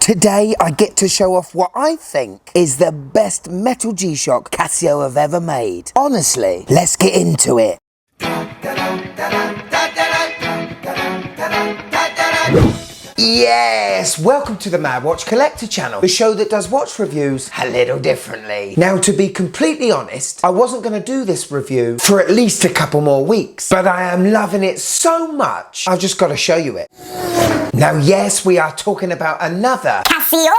Today I get to show off what I think is the best metal G-Shock Casio have ever made. Honestly, let's get into it. Yes, welcome to the Mad Watch Collector channel, the show that does watch reviews a little differently. Now, to be completely honest, I wasn't going to do this review for at least a couple more weeks, but I am loving it so much, I've just got to show you it. Now, yes, we are talking about another Casioak,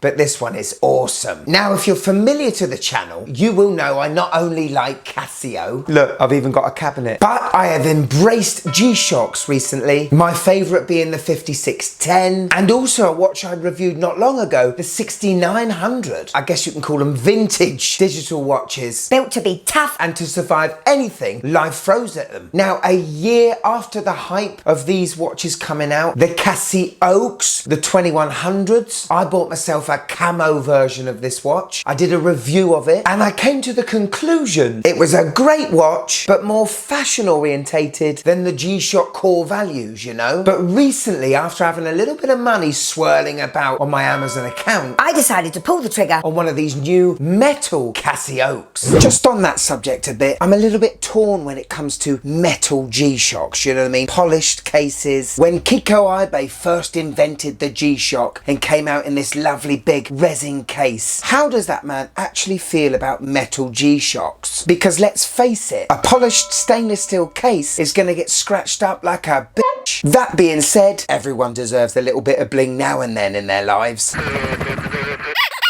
but this one is awesome. Now, if you're familiar to the channel, you will know I not only like Casio, look, I've even got a cabinet, but I have embraced G-Shocks recently, my favourite being the 5610, and also a watch I reviewed not long ago, the 6900. I guess you can call them vintage digital watches. Built to be tough and to survive anything life throws at them. Now, a year after the hype of these watches coming out, the Casioaks, the 2100s, I bought myself a Camo version of this watch. I did a review of it and I came to the conclusion it was a great watch but more fashion orientated than the G-Shock core values, you know. But recently, after having a little bit of money swirling about on my Amazon account, I decided to pull the trigger on one of these new metal Casioaks. Just on that subject a bit, I'm a little bit torn when it comes to metal G-Shocks, you know what I mean? Polished cases. When Kiko Ibe first invented the G-Shock and came out in this lovely big resin case, how does that man actually feel about metal G-Shocks? Because let's face it, a polished stainless steel case is going to get scratched up like a bitch. That being said, everyone deserves a little bit of bling now and then in their lives.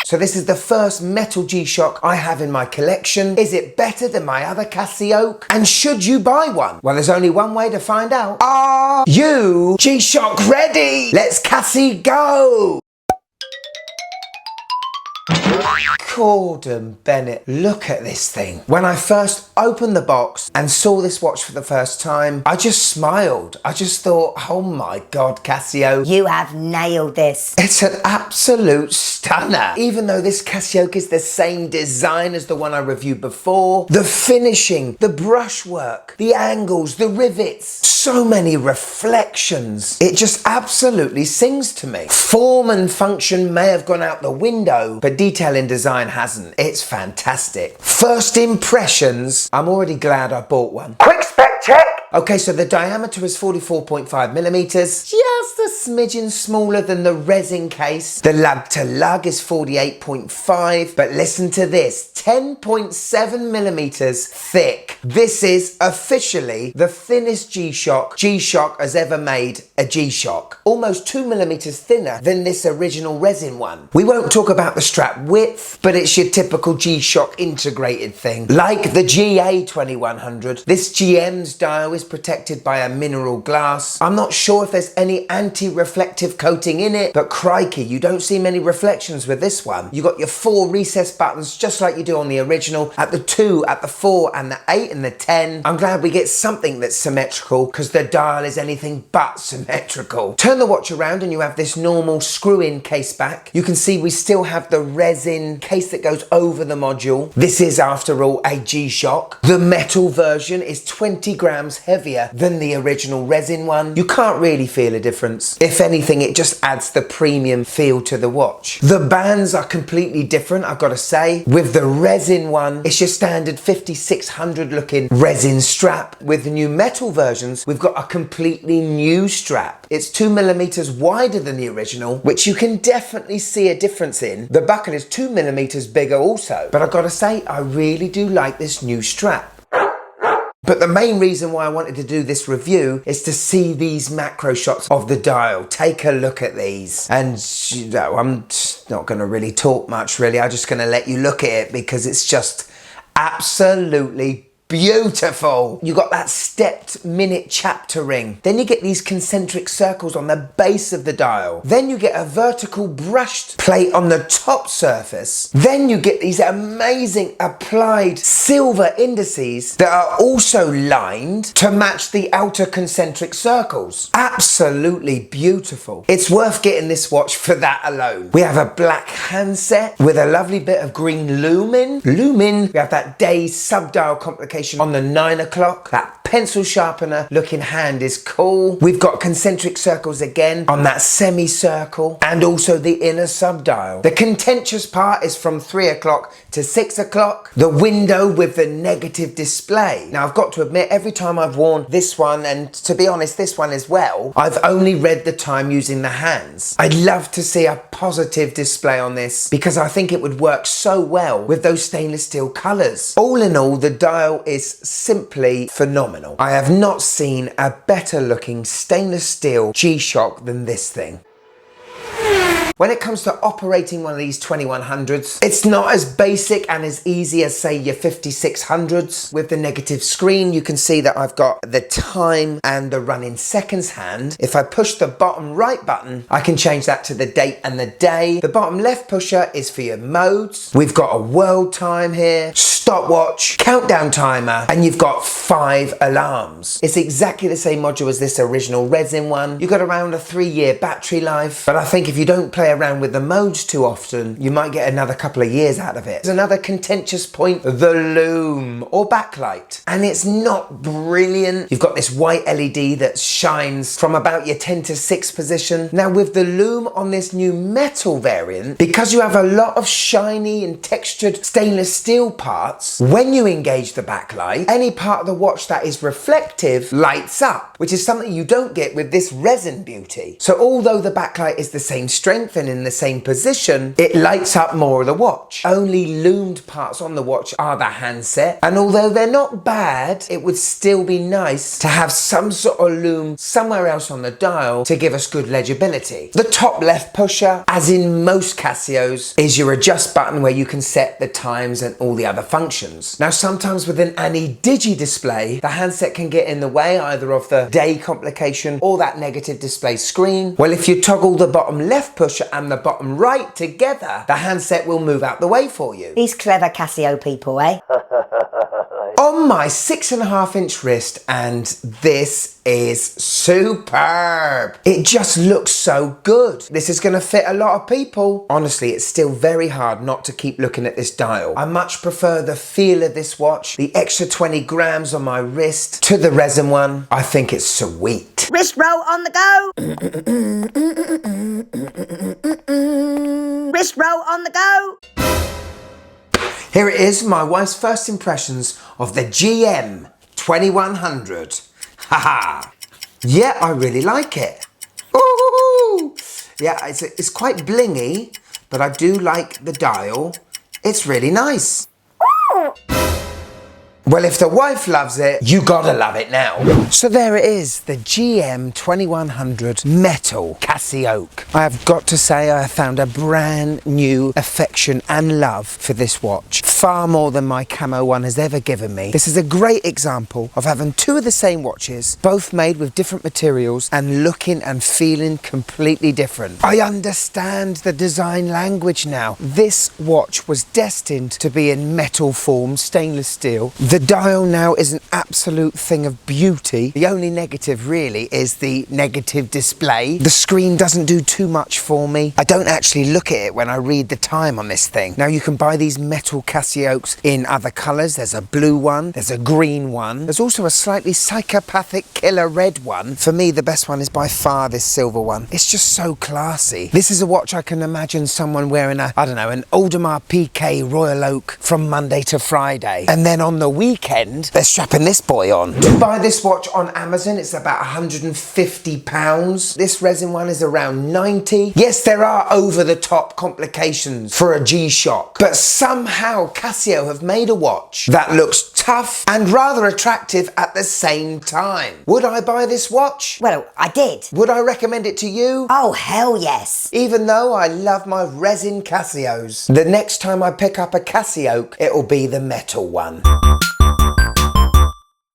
So this is the first metal G-Shock I have in my collection. Is it better than my other Casioak? And should you buy one? Well, there's only one way to find out. Are you G-Shock ready? Let's Cassie go! Gordon Bennett, look at this thing. When I first opened the box and saw this watch for the first time, I just smiled. I just thought, oh my God, Casio, you have nailed this. It's an absolute stunner. Even though this Casioak is the same design as the one I reviewed before, the finishing, the brushwork, the angles, the rivets, so many reflections. It just absolutely sings to me. Form and function may have gone out the window, but detail in design hasn't. It's fantastic. First impressions, I'm already glad I bought one. Quick spec check! Okay, so the diameter is 44.5 millimeters, just a smidgen smaller than the resin case. The lug to lug is 48.5, but listen to this, 10.7 millimeters thick. This is officially the thinnest G-Shock has ever made a G-Shock. Almost 2 millimeters thinner than this original resin one. We won't talk about the strap width, but it's your typical G-Shock integrated thing. Like the GA-2100, this GM's dial is protected by a mineral glass. I'm not sure if there's any anti-reflective coating in it, but crikey, you don't see many reflections with this one. You got your 4 recessed buttons just like you do on the original, at the 2, at the 4, and the 8 and the 10. I'm glad we get something that's symmetrical because the dial is anything but symmetrical. Turn the watch around and you have this normal screw-in case back. You can see we still have the resin case that goes over the module. This is, after all, a G-Shock. The metal version is 20 grams heavier than the original resin one. You can't really feel a difference. If anything, it just adds the premium feel to the watch. The bands are completely different, I've got to say. With the resin one, it's your standard 5600 looking resin strap. With the new metal versions, we've got a completely new strap. It's 2 millimeters wider than the original, which you can definitely see a difference in. The buckle is 2 millimeters bigger also. But I've got to say, I really do like this new strap. But the main reason why I wanted to do this review is to see these macro shots of the dial. Take a look at these. And, you know, I'm just not going to really talk much, really. I'm just going to let you look at it because it's just absolutely beautiful. You got that stepped minute chapter ring. Then you get these concentric circles on the base of the dial. Then you get a vertical brushed plate on the top surface. Then you get these amazing applied silver indices that are also lined to match the outer concentric circles. Absolutely beautiful. It's worth getting this watch for that alone. We have a black handset with a lovely bit of green lumen. We have that day's sub-dial complication complication on the 9 o'clock. That pencil sharpener looking hand is cool. We've got concentric circles again on that semicircle and also the inner subdial. The contentious part is from 3 o'clock to 6 o'clock. The window with the negative display. Now I've got to admit, every time I've worn this one, and to be honest this one as well, I've only read the time using the hands. I'd love to see a positive display on this because I think it would work so well with those stainless steel colours. All in all, the dial is simply phenomenal. I have not seen a better looking stainless steel G-Shock than this thing. When it comes to operating one of these 2100s, it's not as basic and as easy as say your 5600s. With the negative screen, you can see that I've got the time and the running seconds hand. If I push the bottom right button, I can change that to the date and the day. The bottom left pusher is for your modes. We've got a world time here, stopwatch, countdown timer, and you've got 5 alarms. It's exactly the same module as this original resin one. You've got around a 3-year battery life, but I think if you don't play around with the modes too often, you might get another couple of years out of it. There's another contentious point, the loom or backlight, and it's not brilliant. You've got this white LED that shines from about your 10 to 6 position. Now with the loom on this new metal variant, because you have a lot of shiny and textured stainless steel parts, when you engage the backlight, any part of the watch that is reflective lights up, which is something you don't get with this resin beauty. So although the backlight is the same strength and in the same position, it lights up more of the watch. Only loomed parts on the watch are the handset, and although they're not bad, it would still be nice to have some sort of loom somewhere else on the dial to give us good legibility. The top left pusher, as in most Casios, is your adjust button where you can set the times and all the other functions. Now sometimes with an ani-digi display, the handset can get in the way either of the day complication or that negative display screen. Well, if you toggle the bottom left pusher and the bottom right together, the handset will move out the way for you. These clever Casio people, eh? On my 6.5-inch wrist, and this is superb. It just looks so good. This is going to fit a lot of people. Honestly, it's still very hard not to keep looking at this dial. I much prefer the feel of this watch, the extra 20 grams on my wrist, to the resin one. I think it's sweet. Wrist roll on the go! Wrist roll on the go! Here it is, my wife's first impressions of the GM-2100. Haha. Yeah, I really like it. Ooh. Yeah, it's quite blingy, but I do like the dial. It's really nice. Well, if the wife loves it, you gotta love it now. So there it is, the GM-2100 Metal Casioak. I have got to say I have found a brand new affection and love for this watch. Far more than my Camo one has ever given me. This is a great example of having two of the same watches, both made with different materials and looking and feeling completely different. I understand the design language now. This watch was destined to be in metal form, stainless steel. The dial now is an absolute thing of beauty. The only negative really is the negative display. The screen doesn't do too much for me. I don't actually look at it when I read the time on this thing. Now you can buy these metal Casioaks in other colours. There's a blue one, there's a green one. There's also a slightly psychopathic killer red one. For me, the best one is by far this silver one. It's just so classy. This is a watch I can imagine someone wearing an Audemars Piguet Royal Oak from Monday to Friday. And then on the weekend, they're strapping this boy on. To buy this watch on Amazon, it's about £150. This resin one is around 90. Yes, there are over-the-top complications for a G-Shock, but somehow Casio have made a watch that looks tough and rather attractive at the same time. Would I buy this watch? Well, I did. Would I recommend it to you? Oh, hell yes. Even though I love my resin Casios. The next time I pick up a Casioak, it'll be the metal one.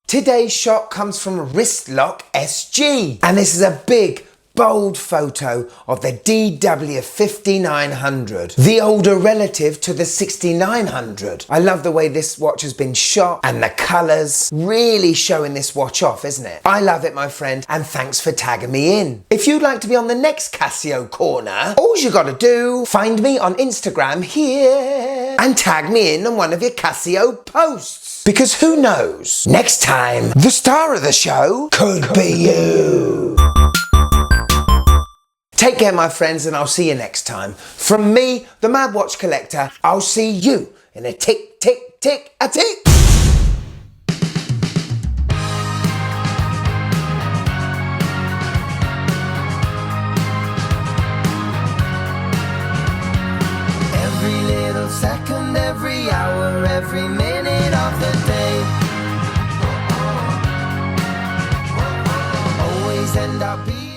Today's shot comes from Wristlock SG, and this is a big, bold photo of the DW-5900, the older relative to the 6900. I love the way this watch has been shot and the colours, really showing this watch off, isn't it? I love it, my friend, and thanks for tagging me in. If you'd like to be on the next Casio corner, all you gotta do, find me on Instagram here and tag me in on one of your Casio posts. Because who knows? Next time, the star of the show could be you. Take care, my friends, and I'll see you next time. From me, the Mad Watch Collector, I'll see you in a tick, tick, tick, a tick. Every little second, every hour, every minute of the day, always end up being